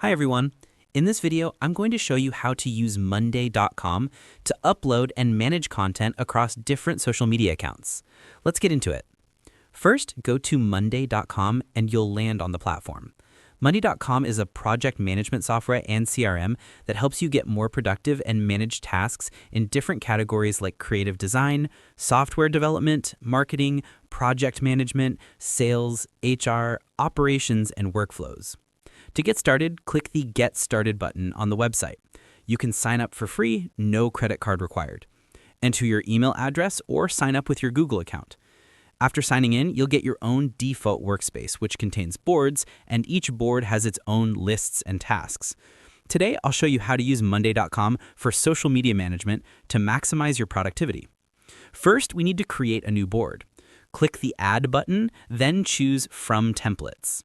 Hi everyone. In this video, I'm going to show you how to use Monday.com to upload and manage content across different social media accounts. Let's get into it. First, go to Monday.com and you'll land on the platform. Monday.com is a project management software and CRM that helps you get more productive and manage tasks in different categories like creative design, software development, marketing, project management, sales, HR, operations, and workflows. To get started, click the Get Started button on the website. You can sign up for free, no credit card required. Enter your email address or sign up with your Google account. After signing in, you'll get your own default workspace, which contains boards, and each board has its own lists and tasks. Today, I'll show you how to use Monday.com for social media management to maximize your productivity. First, we need to create a new board. Click the Add button, then choose From Templates.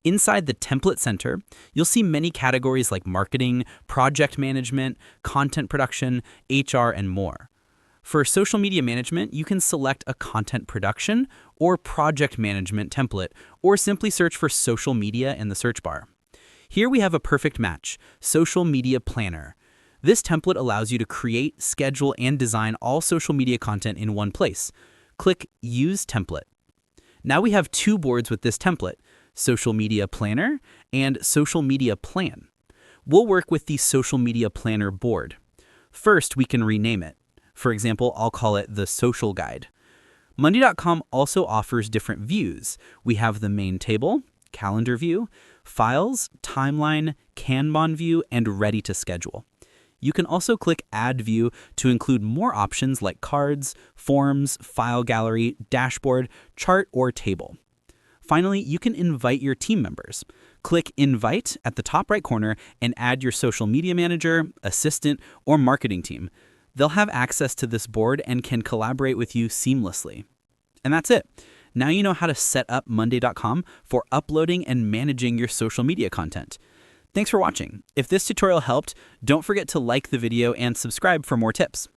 Inside the Template Center, you'll see many categories like marketing, project management, content production, HR, and more. For social media management, you can select a content production or project management template, or simply search for social media in the search bar. Here we have a perfect match, Social Media Planner. This template allows you to create, schedule, and design all social media content in one place. Click Use Template. Now we have two boards with this template, Social Media Planner and Social Media Plan. We'll work with the Social Media Planner board. First, we can rename it. For example, I'll call it the Social Guide. Monday.com also offers different views. We have the main table, calendar view, files, timeline, Kanban view, and ready to schedule. You can also click Add View to include more options like cards, forms, file gallery, dashboard, chart, or table. Finally, you can invite your team members. Click Invite at the top right corner and add your social media manager, assistant, or marketing team. They'll have access to this board and can collaborate with you seamlessly. And that's it. Now you know how to set up Monday.com for uploading and managing your social media content. Thanks for watching. If this tutorial helped, don't forget to like the video and subscribe for more tips.